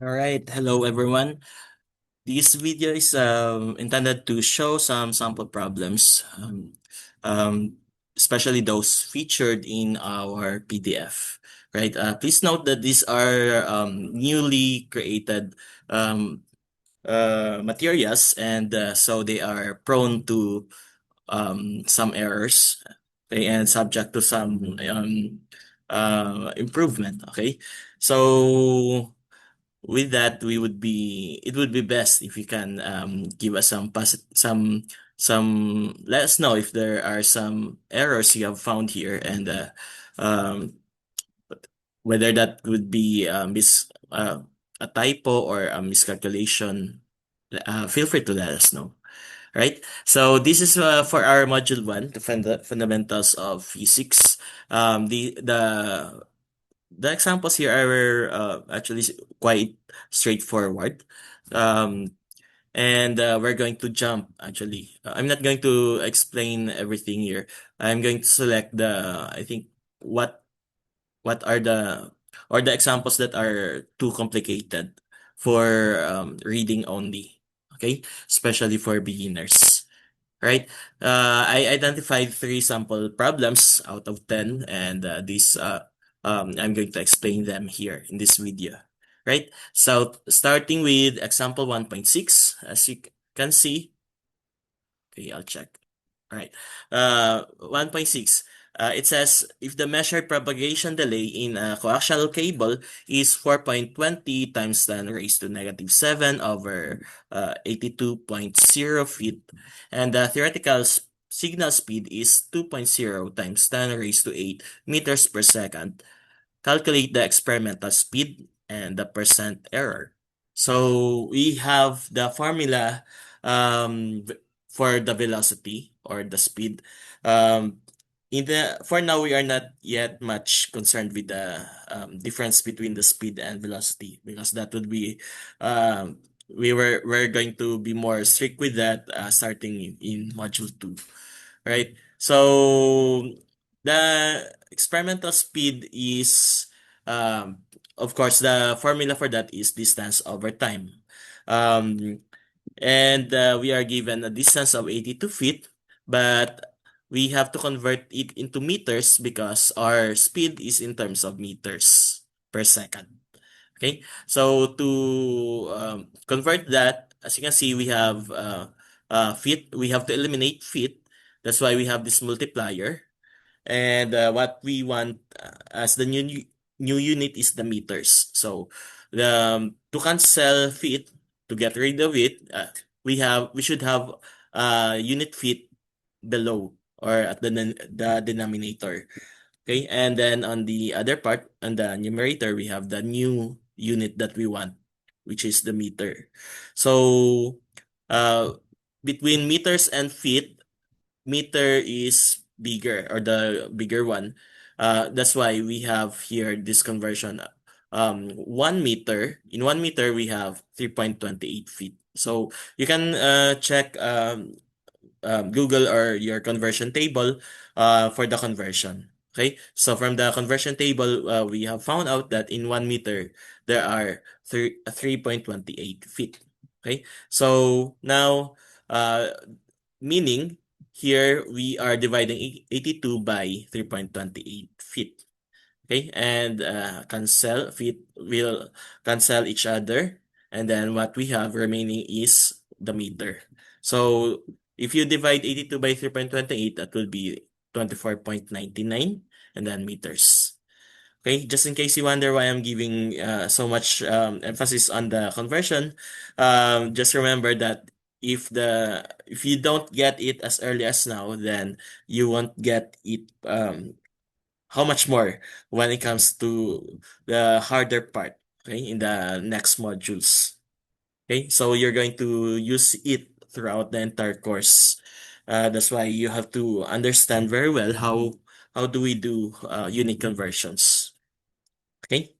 All right, hello everyone. This video is intended to show some sample problems, um, especially those featured in our PDF. Right? Please note that these are newly created um, materials, and so they are prone to some errors, okay, and subject to some improvement. Okay, so with that, it would be best if you can give us let us know if there are some errors you have found here, and um, whether that would be a typo or a miscalculation. Feel free to let us know. Right? So this is for our module one, the fundamentals of physics. The examples here are actually quite straightforward. Um, and we're going to jump actually. I'm not going to explain everything here. I'm going to select I think, what what are the examples that are too complicated for reading only. Okay? Especially for beginners. Right? I identified three sample problems out of 10, and I'm going to explain them here in this video. Right? So starting with example 1.6, as you can see, okay, I'll check. All right. 1.6. It says if the measured propagation delay in a coaxial cable is 4.20 times 10 raised to negative 7 over 82.0 feet, and the theoretical signal speed is 2.0 times 10 raised to 8 meters per second, calculate the experimental speed and the percent error. So we have the formula for the velocity or the speed. Um, for now, we are not yet much concerned with the difference between the speed and velocity, because that would be we're going to be more strict with that starting in module 2, right? So the experimental speed is, of course, the formula for that is distance over time. Um, and we are given a distance of 82 feet, but we have to convert it into meters because our speed is in terms of meters per second. Okay, so to convert that, as you can see, we have feet. We have to eliminate feet. That's why we have this multiplier. And what we want as the new unit is the meters. So to cancel feet, to get rid of it, we should have unit feet below or at the denominator. Okay, and then on the other part, on the numerator, we have the new unit that we want, which is the meter. So uh, between meters and feet, meter is bigger, or the bigger one. That's why we have here this conversion. 1 meter, in 1 meter, we have 3.28 feet. So you can check Google or your conversion table for the conversion. Okay, so from the conversion table, we have found out that in 1 meter, there are 3.28 feet. Okay, so now, uh, meaning here we are dividing 82 by 3.28 feet. Okay, and feet will cancel each other, and then what we have remaining is the meter. So if you divide 82 by 3.28, that will be 24.99, and then meters. Okay, just in case you wonder why I'm giving so much emphasis on the conversion, just remember that if you don't get it as early as now, then you won't get it how much more when it comes to the harder part, okay, in the next modules. Okay, so you're going to use it throughout the entire course. That's why you have to understand very well how do we do unit conversions. Okay,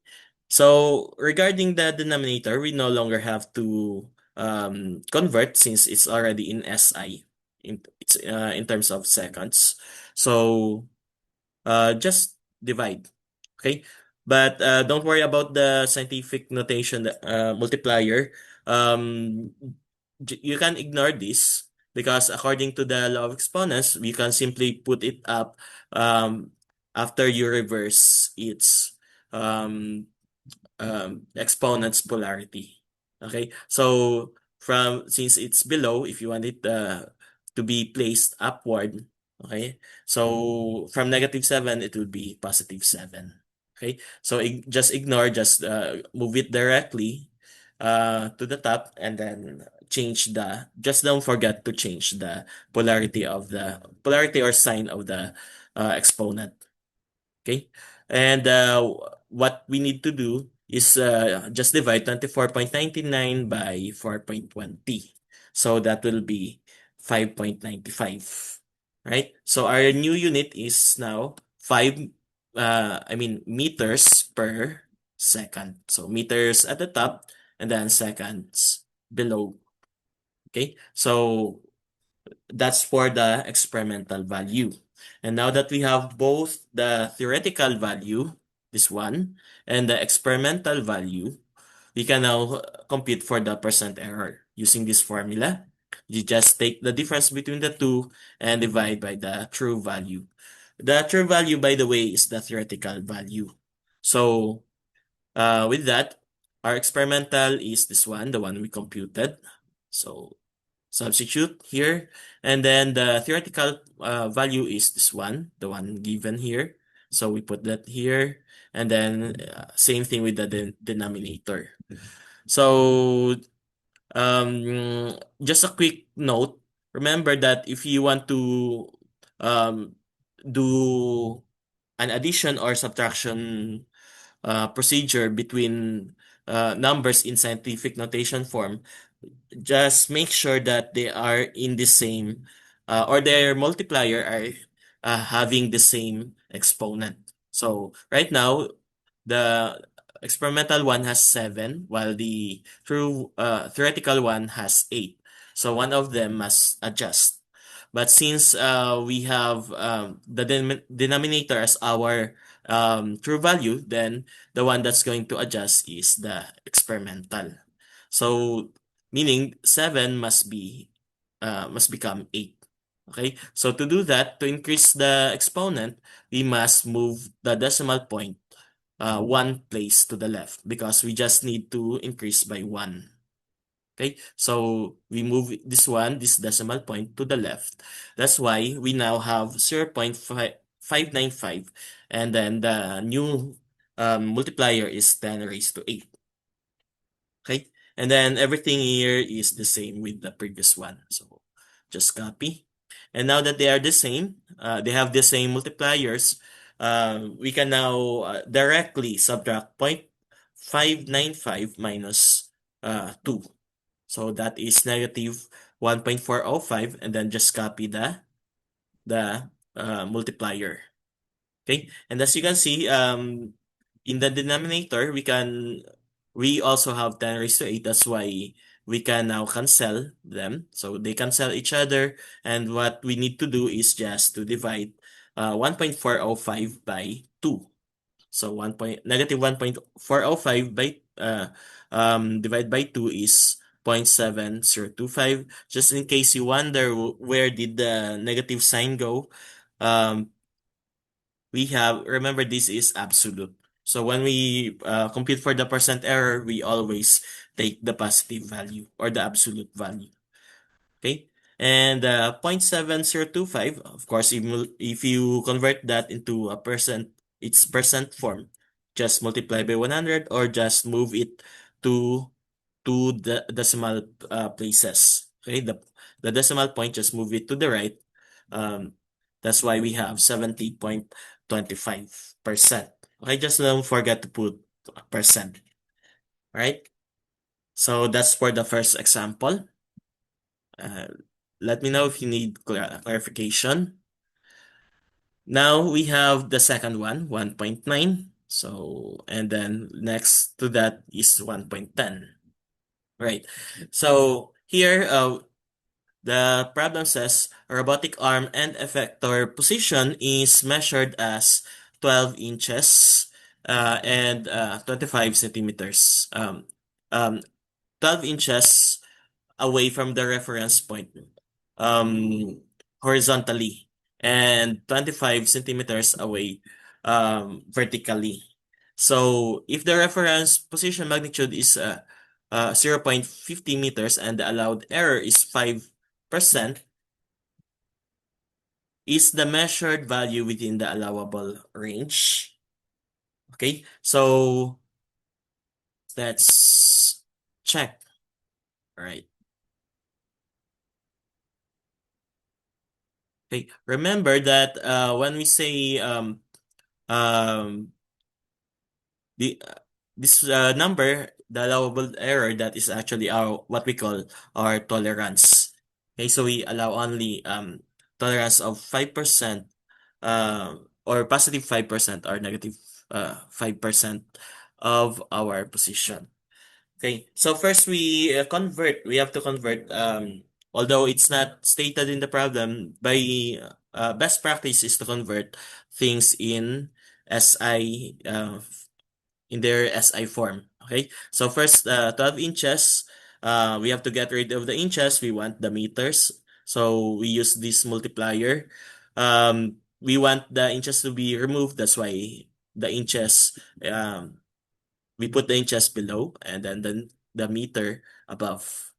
so regarding the denominator, we no longer have to convert since it's already in SI, in terms of seconds. So just divide. Okay. But don't worry about the scientific notation multiplier. Um, you can ignore this because according to the law of exponents, we can simply put it up um, after you reverse its um, exponent's polarity. Okay, so since it's below, if you want it to be placed upward, okay, so from -7, it will be +7. Okay, so just ignore, just move it directly to the top, and then just don't forget to change the polarity or sign of the exponent. Okay. And what we need to do is just divide 24.99 by 4.20. So that will be 5.95. Right? So our new unit is now meters per second. So meters at the top and then seconds below. Okay? So that's for the experimental value. And now that we have both the theoretical value, this one, and the experimental value, we can now compute for the percent error using this formula. You just take the difference between the two and divide by the true value. The true value, by the way, is the theoretical value. So with that, our experimental is this one, the one we computed. So substitute here. And then the theoretical value is this one, the one given here. So we put that here. And then same thing with the denominator. So just a quick note. Remember that if you want to um, do an addition or subtraction procedure between numbers in scientific notation form, just make sure that they are in the same or their multiplier are having the same exponent. So right now, the experimental one has 7, while the true theoretical one has 8. So one of them must adjust. But since we have the denominator as our true value, then the one that's going to adjust is the experimental. So meaning 7 must become 8. Okay, so to do that, to increase the exponent, we must move the decimal point one place to the left because we just need to increase by 1. Okay, so we move this decimal point to the left. That's why we now have 0.595, and then the new multiplier is 10 raised to 8. Okay, and then everything here is the same with the previous one. So just copy. And now that they are the same, they have the same multipliers, we can now directly subtract 0.595 minus 2. So that is negative 1.405, and then just copy the multiplier. Okay, and as you can see, in the denominator, we also have 10 raised to 8. That's why we can now cancel them. So they cancel each other. And what we need to do is just to divide 1.405 by 2. So negative 1.405 by divide by 2 is 0.7025. Just in case you wonder where did the negative sign go, um, remember this is absolute. So when we compute for the percent error, we always take the positive value or the absolute value. Okay? And 0.7025, of course, if you convert that into a percent, its percent form, just multiply by 100 or just move it to the decimal places. Okay? The decimal point, just move it to the right. Um, that's why we have 70.25%. Okay, just don't forget to put percent. Right? So that's for the first example. Uh, Let me know if you need clarification. Now we have the second one, 1.9. So, and then next to that is 1.10. Right. So here, the problem says a robotic arm end effector position is measured as 12 inches and 25 centimeters. Um, 12 inches away from the reference point, um, horizontally, and 25 centimeters away, vertically. So if the reference position magnitude is 0.50 meters and the allowed error is 5%, is the measured value within the allowable range? Okay, so let's check. All right. Okay. Remember that when we say um, the this number, the allowable error, that is actually our what we call our tolerance. Okay, so we allow only tolerance of 5%, or positive 5% or negative 5% of our position. Okay, so first we have to convert, although it's not stated in the problem, by best practice is to convert things in SI, in their SI form. Okay, so first, 12 inches, we have to get rid of the inches, we want the meters. So we use this multiplier. We want the inches to be removed, that's why the inches, we put the inches below and then the meter above.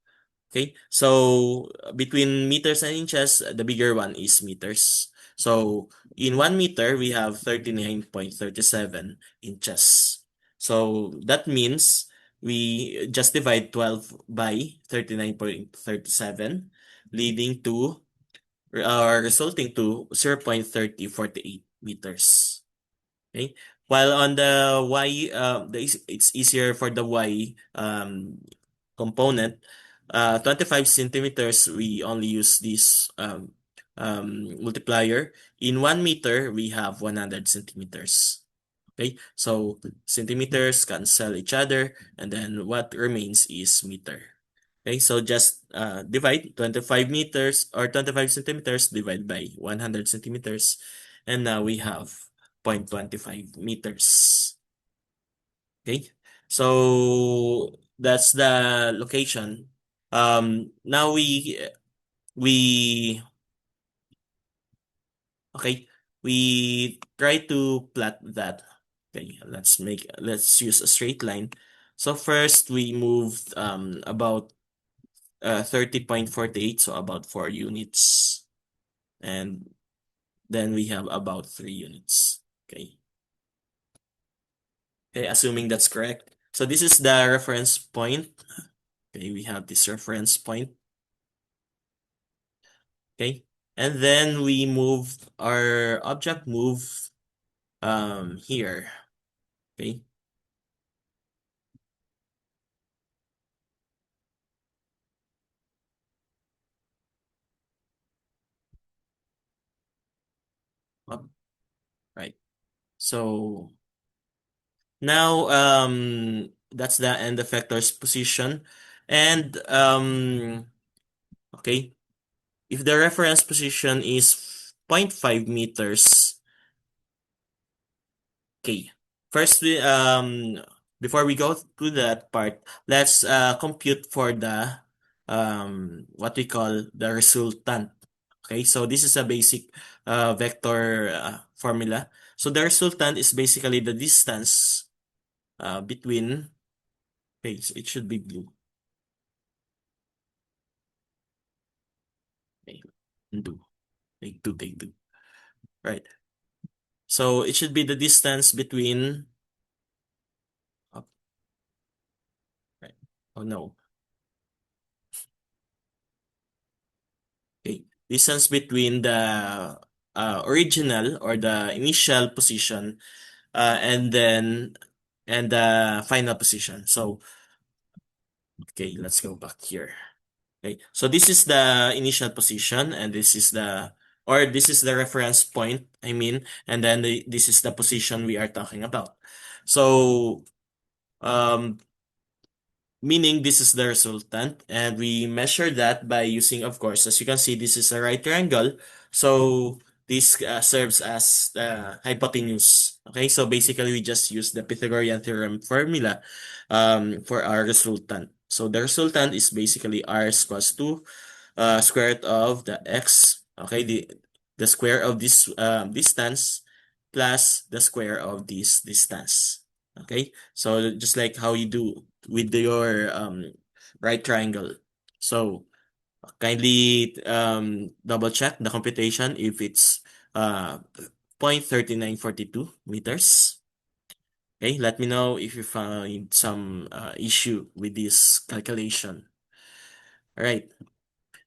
Okay, so between meters and inches, the bigger one is meters. So in 1 meter, we have 39.37 inches. So that means we just divide 12 by 39.37, leading to, or resulting to 0.3048 meters. Okay. While on the Y, it's easier for the Y component. 25 centimeters, we only use this multiplier. In 1 meter, we have 100 centimeters. Okay, so centimeters cancel each other, and then what remains is meter. Okay, so just divide 25 meters or 25 centimeters divide by 100 centimeters, and now we have 0.25 meters. Okay, so that's the location. Now we okay, we try to plot that. Okay, let's use a straight line. So first we moved about 30.48, so about 4 units. And then we have about 3 units. Okay. Okay, assuming that's correct. So this is the reference point. Okay, we have this reference point. Okay. And then we move our object move here. Okay. Up, right. So now that's the end effector's position. And okay, if the reference position is 0.5 meters, okay. First, before we go to that part, let's compute for the what we call the resultant. Okay, so this is a basic vector formula. So the resultant is basically the distance between. Okay, so it should be blue. Okay, undo. Take two. Right. So it should be the distance between. Oh, right. Oh no. Okay. Distance between the original or the initial position, and then and the final position. So okay, let's go back here. Okay, so this is the initial position, and this is the reference point, I mean, and then this is the position we are talking about. So, um, meaning this is the resultant, and we measure that by using, of course, as you can see, this is a right triangle. So this serves as the hypotenuse. Okay, so basically we just use the Pythagorean theorem formula for our resultant. So the resultant is basically r is equals to square root of the x, okay, the square of this distance plus the square of this distance. Okay, so just like how you do with your right triangle. So kindly double check the computation if it's 0.3942 meters. Okay, let me know if you find some issue with this calculation. All right,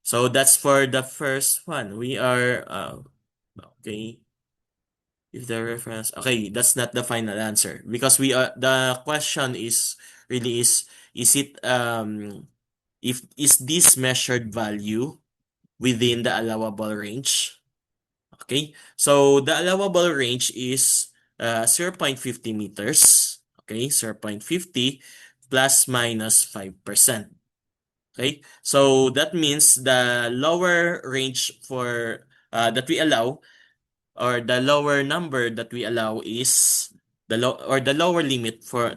so that's for the first one. We are okay. If the reference, okay, that's not the final answer because we are the question is really is it if is this measured value within the allowable range? Okay, so the allowable range is 0.50 meters. Okay, 0.50 plus minus 5%. Okay, so that means the lower range for that we allow, or the lower number that we allow is the lower limit for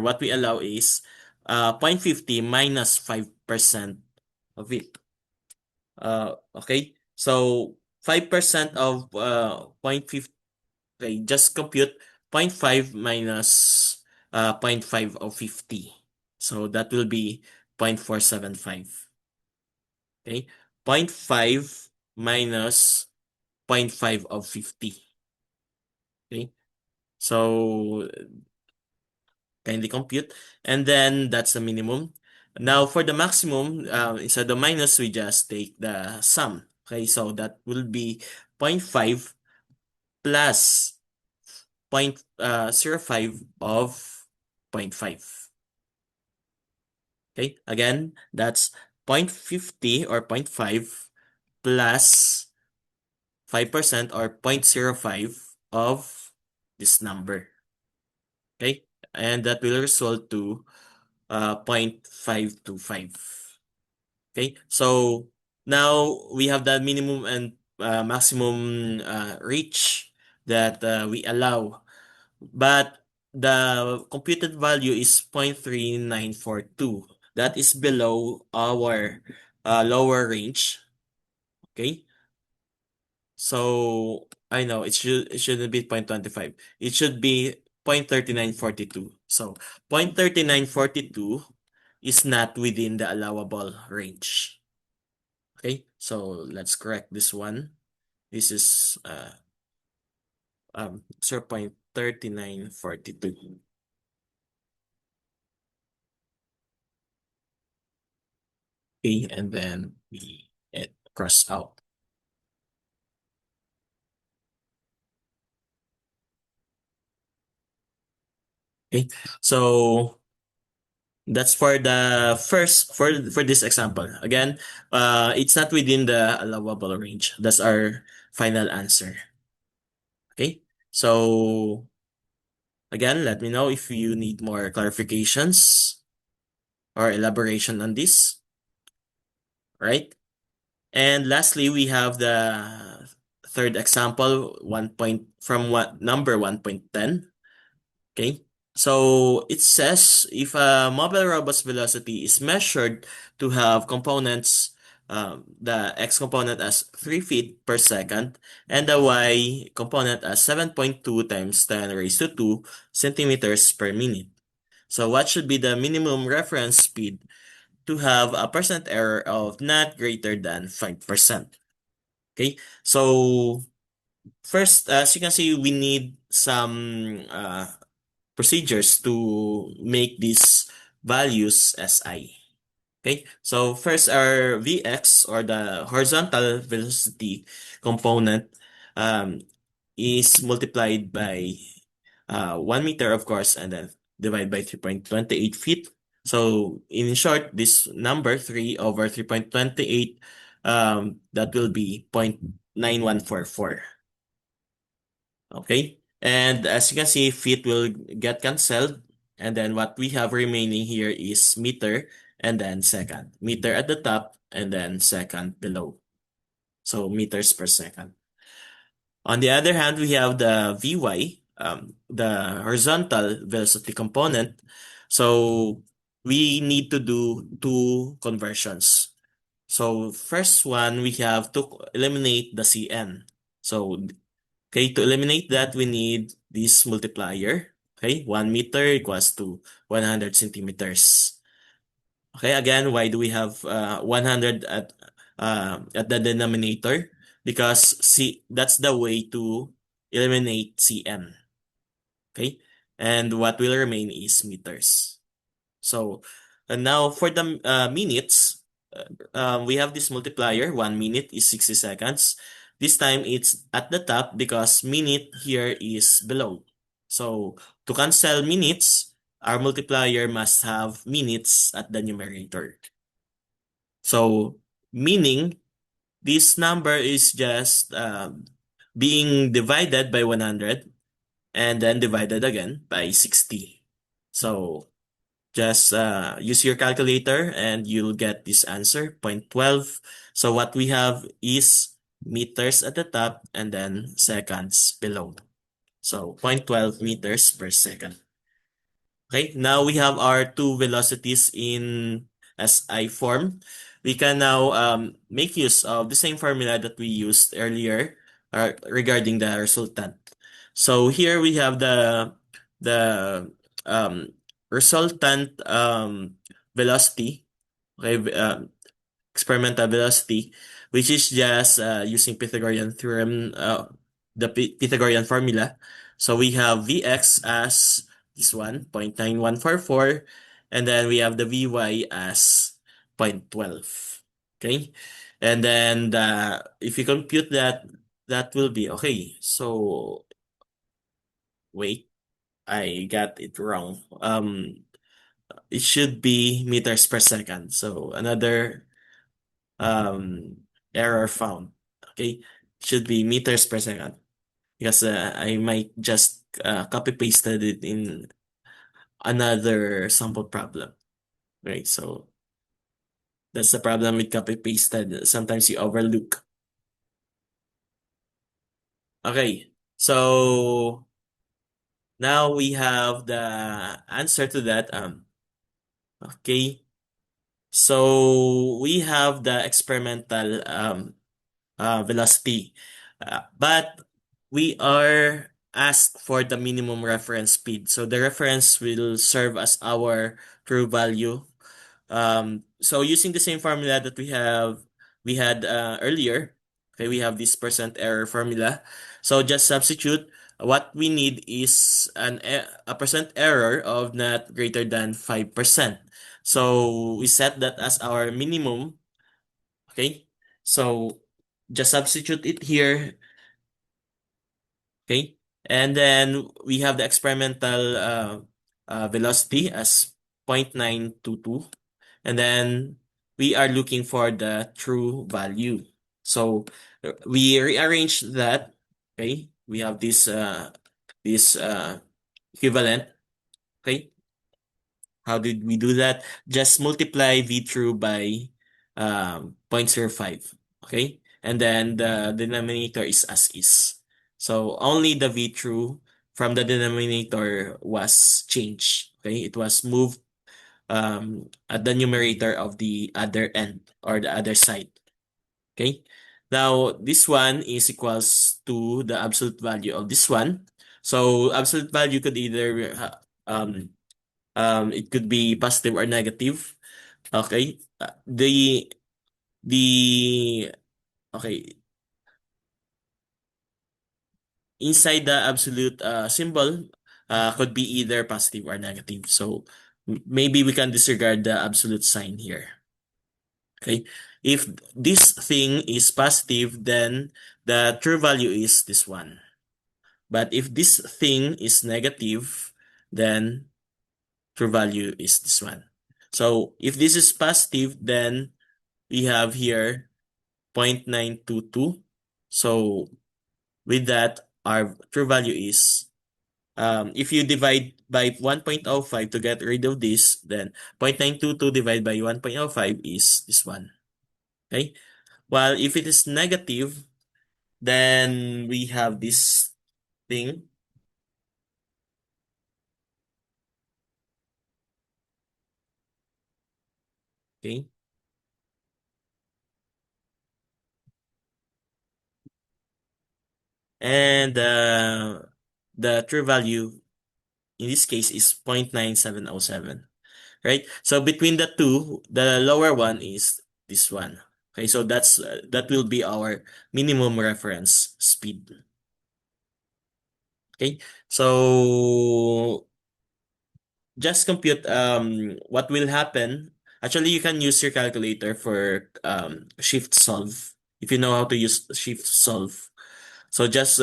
what we allow is 0.50 minus 5% of it. Okay, so 5% of 0.50, okay, just compute 0.5 minus 0.5 of 50. So that will be 0.475. Okay, zero point 0.5 minus 0.5 of 50. Okay, so kindly compute, and then that's the minimum. Now for the maximum, instead of minus, we just take the sum. Okay, so that will be zero point 0.5 plus 0.05 of zero point 0.5. Okay, again, that's 0.50 or 0.5 plus 5% or 0.05 of this number. Okay, and that will result to 0.525. Okay, so now we have the minimum and maximum reach that we allow, but the computed value is 0.3942. That is below our lower range. Okay, so I know it shouldn't be 0.25. It should be 0.3942. So 0.3942 is not within the allowable range. Okay, so let's correct this one. This is 0.3942. Okay, and then we cross out. Okay, so that's for the first for this example. Again, it's not within the allowable range. That's our final answer. Okay, so again, let me know if you need more clarifications or elaboration on this. Right? And lastly, we have the third example, 1 point from what number 1.10. Okay. So it says if a mobile robot's velocity is measured to have components, the x component as 3 feet per second and the y component as 7.2 times 10 raised to 2 centimeters per minute. So what should be the minimum reference speed to have a percent error of not greater than 5%? Okay, so first, as you can see, we need some procedures to make these values SI. Okay, so first our Vx, or the horizontal velocity component, um, is multiplied by 1 meter, of course, and then divide by 3.28 feet. So in short, this number 3 over 3.28, that will be 0.9144. Okay, and as you can see, feet will get cancelled, and then what we have remaining here is meter and then second. Meter at the top and then second below. So meters per second. On the other hand, we have the Vy, the horizontal velocity component. So we need to do two conversions. So first one, we have to eliminate the Cn. So, okay, to eliminate that, we need this multiplier. Okay, 1 meter equals to 100 centimeters. Okay, again, why do we have 100 at the denominator? Because that's the way to eliminate Cn. Okay, and what will remain is meters. So, and now for the minutes, we have this multiplier. 1 minute is 60 seconds. This time it's at the top because minute here is below. So to cancel minutes, our multiplier must have minutes at the numerator. So meaning this number is just being divided by 100 and then divided again by 60. So just use your calculator and you'll get this answer, 0.12. So what we have is meters at the top and then seconds below. So 0.12 meters per second. Okay, now we have our two velocities in SI form. We can now make use of the same formula that we used earlier regarding the resultant. So here we have the um, resultant velocity, okay, experimental velocity, which is just using Pythagorean theorem, the Pythagorean formula. So we have Vx as this one, 0.9144, and then we have the Vy as 0.12. Okay? And then if you compute that, that will be okay. So wait, I got it wrong. It should be meters per second. So another um error found. Okay, should be meters per second because I might just copy pasted it in another sample problem. Right, so that's the problem with copy pasted. Sometimes you overlook. Okay, so now we have the answer to that. Okay, so we have the experimental velocity. But we are asked for the minimum reference speed. So the reference will serve as our true value. So using the same formula that we had earlier, okay, we have this percent error formula. So just substitute. What we need is a percent error of not greater than 5%. So we set that as our minimum. Okay, so just substitute it here. Okay, and then we have the experimental velocity as 0.922, and then we are looking for the true value. So we rearrange that. Okay, we have this equivalent. Okay, how did we do that? Just multiply V true by 0.05. Okay? And then the denominator is as is. So only the V true from the denominator was changed. Okay? It was moved at the numerator of the other end or the other side. Okay? Now, this one is equals to the absolute value of this one. So absolute value could either it could be positive or negative. Okay. The okay, inside the absolute symbol could be either positive or negative. So maybe we can disregard the absolute sign here. Okay. If this thing is positive, then the true value is this one. But if this thing is negative, then true value is this one. So if this is positive, then we have here 0.922. So with that, our true value is, if you divide by 1.05 to get rid of this, then 0.922 divided by 1.05 is this one. Okay? While if it is negative, Then we have this thing. Okay. And the true value in this case is 0.9707. Right? So between the two, the lower one is this one. Okay, so that will be our minimum reference speed. Okay, so just compute what will happen. Actually, you can use your calculator for shift solve if you know how to use shift solve. So just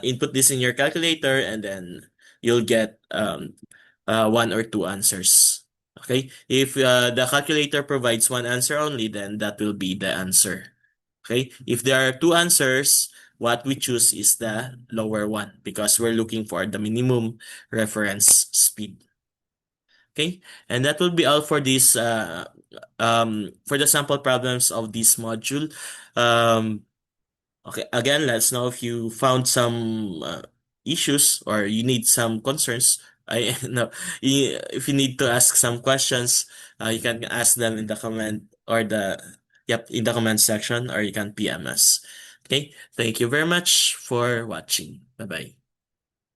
input this in your calculator and then you'll get one or two answers. Okay? If the calculator provides one answer only, then that will be the answer. Okay? If there are two answers, what we choose is the lower one because we're looking for the minimum reference speed. Okay? And that will be all for the sample problems of this module. Um, Okay, again, let us know if you found some issues or you need some concerns. I no, if you need to ask some questions, you can ask them in the comment or in the comment section, or you can PM us. Okay, thank you very much for watching. Bye bye.